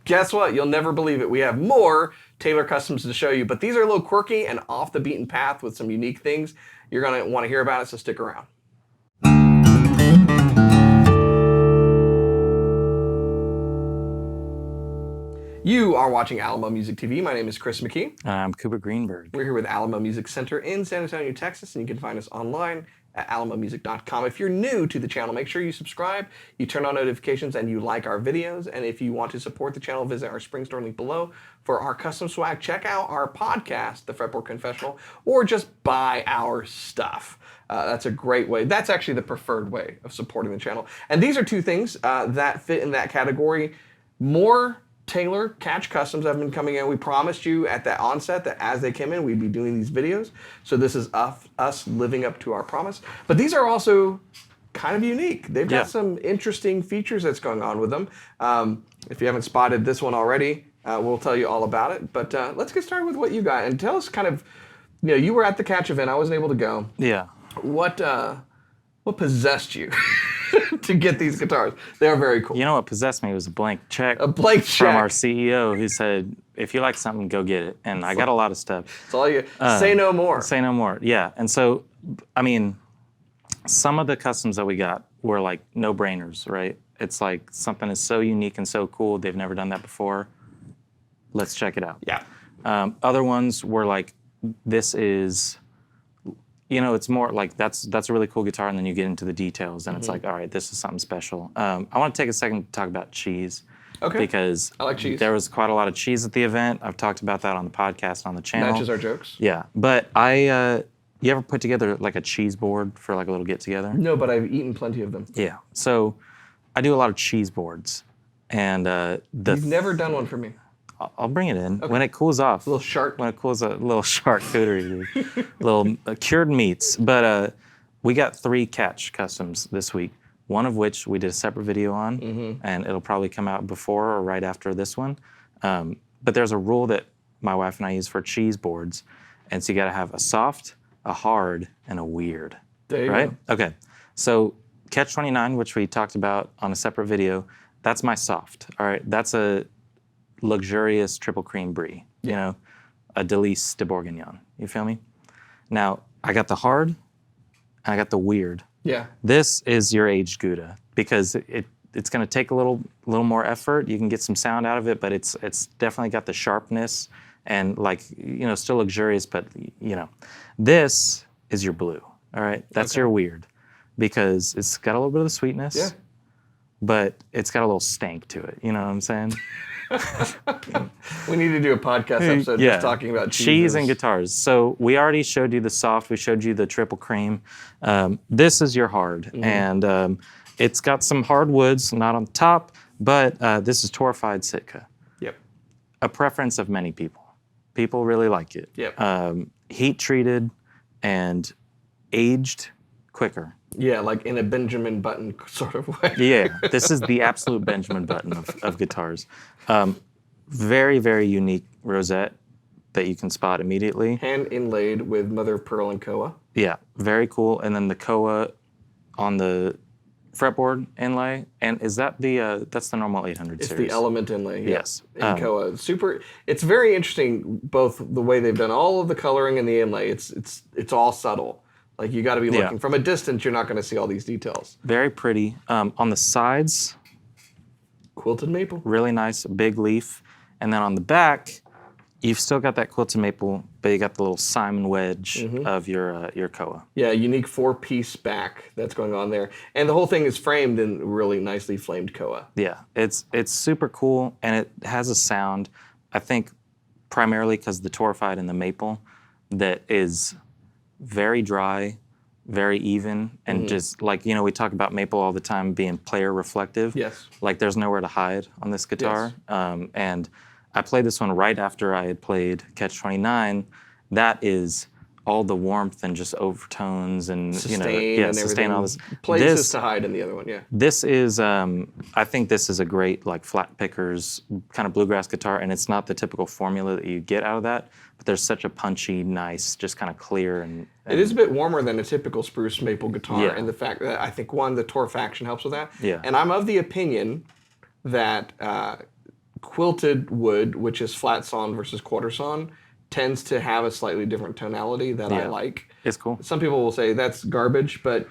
guess what? You'll never believe it. We have more Taylor Customs to show you, but these are a little quirky and off the beaten path with some unique things. You're going to want to hear about it, so stick around. You are watching Alamo Music TV. My name is Chris McKee. I'm Cooper Greenberg. We're here with Alamo Music Center in San Antonio, Texas, and you can find us online at alamomusic.com. If you're new to the channel, make sure you subscribe, you turn on notifications, and you like our videos. And if you want to support the channel, visit our Spring Store link below for our custom swag. Check out our podcast, the Fretboard Confessional, or just buy our stuff. That's a great way. That's actually the preferred way of supporting the channel. And these are two things that fit in that category. More Taylor Catch Customs have been coming in. We promised you at the onset that as they came in, we'd be doing these videos. So this is us living up to our promise. But these are also kind of unique. They've got some interesting features that's going on with them. If you haven't spotted this one already, we'll tell you all about it. But let's get started with what you got. And tell us kind of, you were at the Catch event. I wasn't able to go. Yeah. What possessed you to get these guitars? They are very cool. You know what possessed me was a blank check. A blank check. From our CEO who said, if you like something, go get it. And I got a lot of stuff. That's all you, say no more. Say no more, yeah. And so, I mean, some of the customs that we got were like no-brainers, right? It's like something is so unique and so cool, they've never done that before. Let's check it out. Yeah. Other ones were like, this is, it's more like that's a really cool guitar, and then you get into the details, and it's like, all right, this is something special. I want to take a second to talk about cheese. Okay. Because I like cheese. There was quite a lot of cheese at the event. I've talked about that on the podcast on the channel. Matches our jokes. Yeah, but you ever put together like a cheese board for like a little get together? No, but I've eaten plenty of them. Yeah. So I do a lot of cheese boards, and You've never done one for me. I'll bring it in when it cools off. A little shark. When it cools, a little charcuterie, little cured meats. But we got 3 Catch Customs this week. One of which we did a separate video on, and it'll probably come out before or right after this one. But there's a rule that my wife and I use for cheese boards, and so you got to have a soft, a hard, and a weird. There you go. go. Okay. So Catch 29, which we talked about on a separate video, that's my soft. All right. That's a luxurious triple cream brie, a Delice de Bourguignon. You feel me? Now, I got the hard, and I got the weird. Yeah. This is your aged Gouda, because it's going to take a little more effort. You can get some sound out of it, but it's definitely got the sharpness and still luxurious, but This is your blue, all right? That's your weird, because it's got a little bit of the sweetness, but it's got a little stank to it. You know what I'm saying? We need to do a podcast episode just talking about cheese and guitars. So we already showed you the soft. We showed you the triple cream. This is your hard, and it's got some hardwoods, not on the top, but this is torrefied Sitka. Yep. A preference of many people. People really like it. Yep. Heat treated and aged quicker. Yeah, like in a Benjamin Button sort of way. Yeah, this is the absolute Benjamin Button of guitars. Very, very unique rosette that you can spot immediately. Hand inlaid with mother of pearl and koa. Yeah, very cool. And then the koa on the fretboard inlay. And is that that's the normal 800 series? It's the element inlay. Yes. In koa. Super. It's very interesting, both the way they've done all of the coloring and the inlay. It's all subtle. Like, you got to be looking. From a distance, you're not going to see all these details. Very pretty. On the sides, quilted maple. Really nice, big leaf. And then on the back, you've still got that quilted maple, but you got the little Simon wedge of your koa. Yeah, unique 4-piece back that's going on there. And the whole thing is framed in really nicely flamed koa. Yeah, it's super cool, and it has a sound, I think, primarily because the torrefied and the maple, that is very dry, very even, and just like, we talk about maple all the time being player reflective. Yes. Like, there's nowhere to hide on this guitar. Yes. And I played this one right after I had played Catch 29. That is all the warmth and just overtones and sustain all this. Places to hide in the other one, yeah. This is, I think this is a great like flat pickers kind of bluegrass guitar, and it's not the typical formula that you get out of that, but there's such a punchy, nice, just kind of clear and it is a bit warmer than a typical spruce maple guitar, and the fact that I think the torrefaction helps with that. Yeah. And I'm of the opinion that quilted wood, which is flat sawn versus quarter sawn, tends to have a slightly different tonality that I like. It's cool. Some people will say that's garbage, but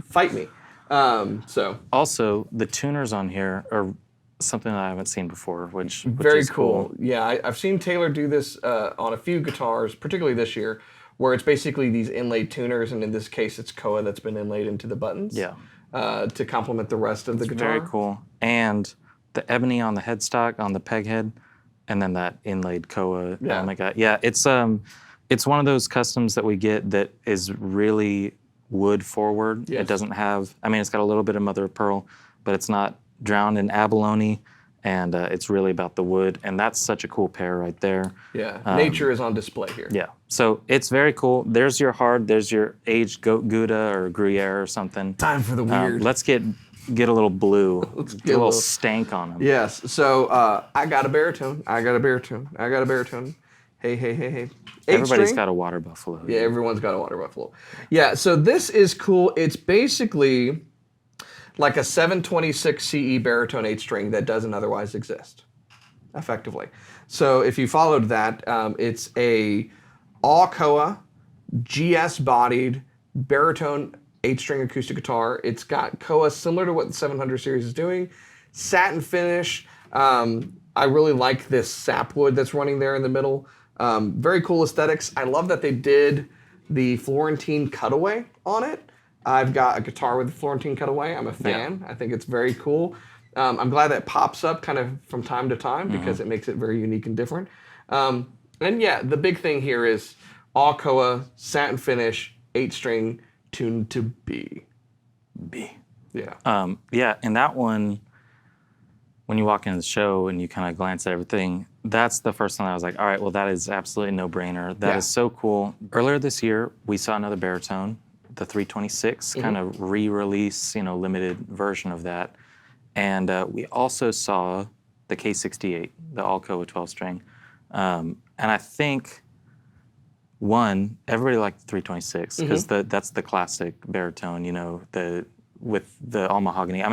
fight me. So also, the tuners on here are something that I haven't seen before, which very is cool. Yeah, I've seen Taylor do this on a few guitars, particularly this year, where it's basically these inlaid tuners, and in this case, it's Koa that's been inlaid into the buttons. Yeah. To complement the rest of the guitar. Very cool. And the ebony on the headstock, on the peg head, and then that inlaid Koa element guy. Yeah, it's one of those customs that we get that is really wood forward. Yes. It doesn't have, it's got a little bit of mother of pearl, but it's not drowned in abalone, and it's really about the wood, and that's such a cool pair right there. Yeah, nature is on display here. Yeah, so it's very cool. There's your hard, there's your aged goat Gouda or Gruyere or something. Time for the weird. Let's get a little blue, get a little stank on them. Yes, so I got a baritone. Hey. Everybody's got a water buffalo. Yeah, everyone's got a water buffalo. Yeah, so this is cool. It's basically like a 726 CE baritone 8-string that doesn't otherwise exist, effectively. So if you followed that, it's a All-Koa GS-bodied baritone 8-string acoustic guitar. It's got Koa similar to what the 700 series is doing, satin finish. I really like this sapwood that's running there in the middle. Very cool aesthetics. I love that they did the Florentine cutaway on it. I've got a guitar with the Florentine cutaway. I'm a fan. Yeah. I think it's very cool. I'm glad that pops up kind of from time to time because it makes it very unique and different. And yeah, the big thing here is All-Koa, satin finish, 8-string, tuned to B. Yeah. Yeah, and that one, when you walk into the show and you kind of glance at everything, that's the first one I was like, all right, well, that is absolutely no-brainer. That is so cool. Earlier this year, we saw another baritone, the 326, kind of re-release, limited version of that. And we also saw the K68, the All-Koa 12-string. And I think, one, everybody liked the 326 because that's the classic baritone, with the all mahogany.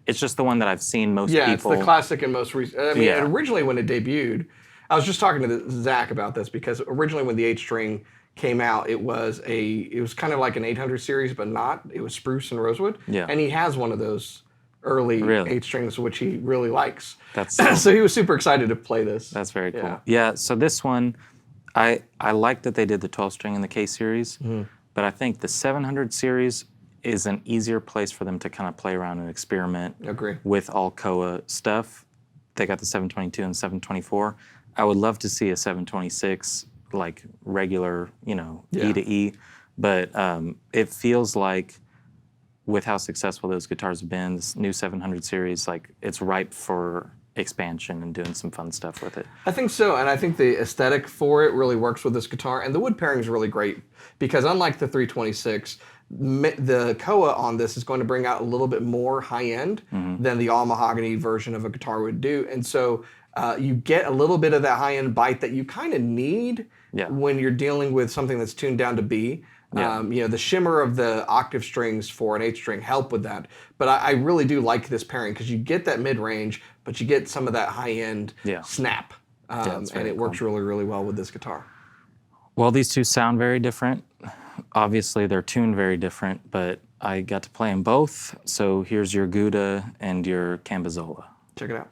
It's just the one that I've seen most people. Yeah, it's the classic and most recent. Originally when it debuted, I was just talking to Zach about this because originally when the 8-string came out, it was kind of like an 800 series, but not. It was spruce and rosewood. Yeah. And he has one of those early 8-strings, which he really likes. So he was super excited to play this. That's very cool. Yeah, so this one, I like that they did the 12-string in the K series, but I think the 700 series is an easier place for them to kind of play around and experiment with All-Koa stuff. They got the 722 and 724. I would love to see a 726 like regular, E to E, but it feels like with how successful those guitars have been, this new 700 series, like it's ripe for expansion and doing some fun stuff with it. I think so, and I think the aesthetic for it really works with this guitar, and the wood pairing is really great because unlike the 326, the Koa on this is going to bring out a little bit more high-end than the all-mahogany version of a guitar would do, and so you get a little bit of that high-end bite that you kind of need when you're dealing with something that's tuned down to B. The shimmer of the octave strings for an 8-string help with that. But I really do like this pairing because you get that mid-range, but you get some of that high-end snap. And it works really, really well with this guitar. Well, these two sound very different. Obviously, they're tuned very different, but I got to play them both. So here's your Gouda and your Cambazola. Check it out.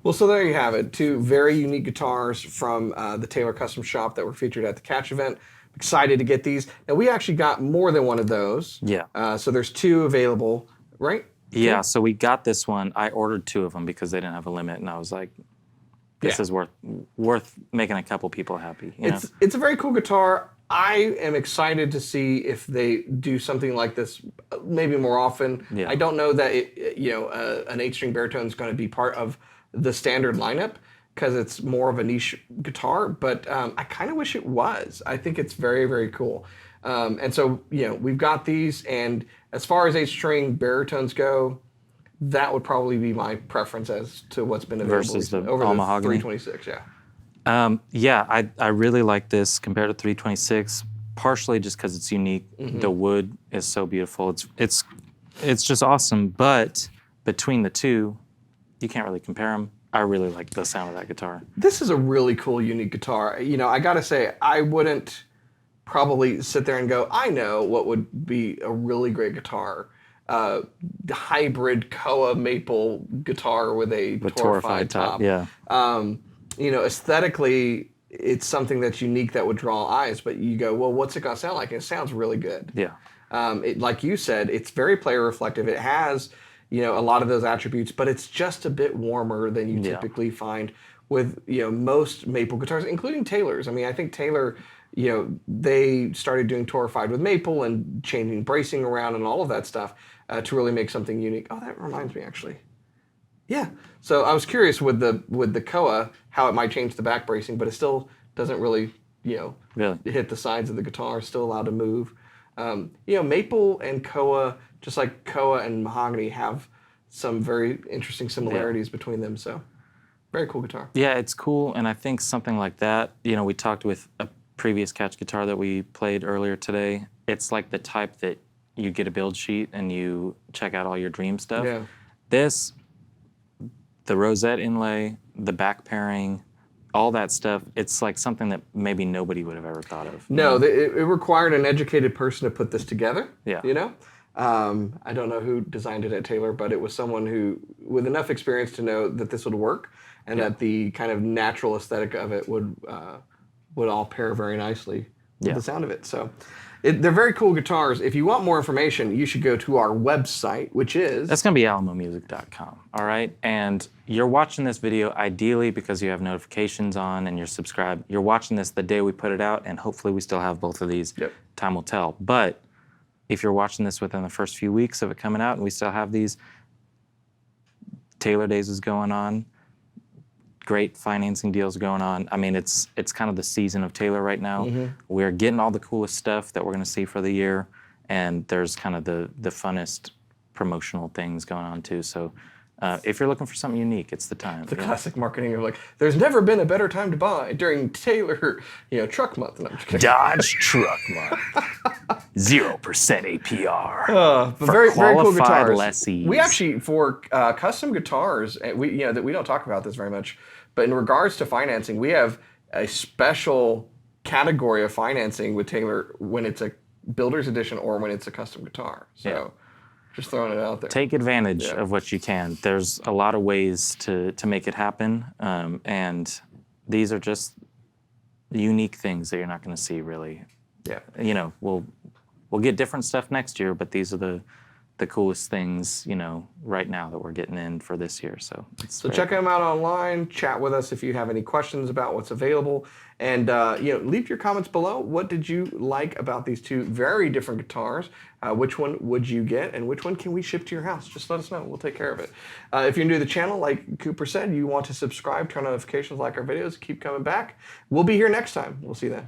Well, so there you have it. Two very unique guitars from the Taylor Custom Shop that were featured at the Catch event. Excited to get these. Now, we actually got more than one of those. Yeah. So there's two available, right? Yeah, so we got this one. I ordered two of them because they didn't have a limit, and I was like, this is worth making a couple people happy. You know? It's a very cool guitar. I am excited to see if they do something like this maybe more often. Yeah. I don't know that an 8-string baritone is going to be part of the standard lineup because it's more of a niche guitar, but I kind of wish it was. I think it's very, very cool. And so, we've got these, and as far as 8-string baritones go, that would probably be my preference as to what's been available versus the over all the mahogany. 326, yeah. I really like this compared to 326, partially just because it's unique. Mm-hmm. The wood is so beautiful. It's just awesome. But between the two, you can't really compare them. I really like the sound of that guitar. This is a really cool, unique guitar. I got to say, I wouldn't probably sit there and go, I know what would be a really great guitar. Hybrid Koa maple guitar with a torrefied top. Yeah. Aesthetically, it's something that's unique that would draw eyes, but you go, well, what's it going to sound like? And it sounds really good. Yeah. Like you said, it's very player reflective. It has, a lot of those attributes, but it's just a bit warmer than you typically find with, most maple guitars, including Taylor's. I mean, I think Taylor, they started doing torrefied with maple and changing bracing around and all of that stuff to really make something unique. Oh, that reminds me, actually. Yeah. So I was curious with the Koa how it might change the back bracing, but it still doesn't really, hit the sides of the guitar. Still allowed to move. Maple and Koa, just like Koa and mahogany, have some very interesting similarities between them. So very cool guitar. Yeah, it's cool, and I think something like that. We talked with a previous Catch guitar that we played earlier today. It's like the type that you get a build sheet and you check out all your dream stuff. Yeah. This, the rosette inlay, the back pairing, all that stuff, it's like something that maybe nobody would have ever thought of. No, it required an educated person to put this together. Yeah. I don't know who designed it at Taylor, but it was someone who, with enough experience to know that this would work and that the kind of natural aesthetic of it would all pair very nicely with the sound of it. So they're very cool guitars. If you want more information, you should go to our website, which is... That's going to be alamomusic.com, all right? And you're watching this video ideally because you have notifications on and you're subscribed. You're watching this the day we put it out, and hopefully we still have both of these. Yep. Time will tell. But if you're watching this within the first few weeks of it coming out and we still have these, Taylor Days is going on. Great financing deals going on. I mean, it's kind of the season of Taylor right now. Mm-hmm. We're getting all the coolest stuff that we're going to see for the year, and there's kind of the funnest promotional things going on too. So if you're looking for something unique, it's the time. The classic marketing of like, there's never been a better time to buy during Taylor, Truck Month. No, I'm just kidding. Dodge Truck Month. 0% APR. But very cool guitars. Lessees. We actually, for custom guitars, that we don't talk about this very much, but in regards to financing, we have a special category of financing with Taylor when it's a builder's edition or when it's a custom guitar. So just throwing it out there. Take advantage of what you can. There's a lot of ways to make it happen, and these are just unique things that you're not going to see really. Yeah. We'll get different stuff next year, but these are the coolest things, right now that we're getting in for this year. So check them out online. Chat with us if you have any questions about what's available, and leave your comments below. What did you like about these two very different guitars? Which one would you get, and which one can we ship to your house? Just let us know. We'll take care of it. If you're new to the channel, like Cooper said, you want to subscribe, turn on notifications, like our videos, keep coming back. We'll be here next time. We'll see you then.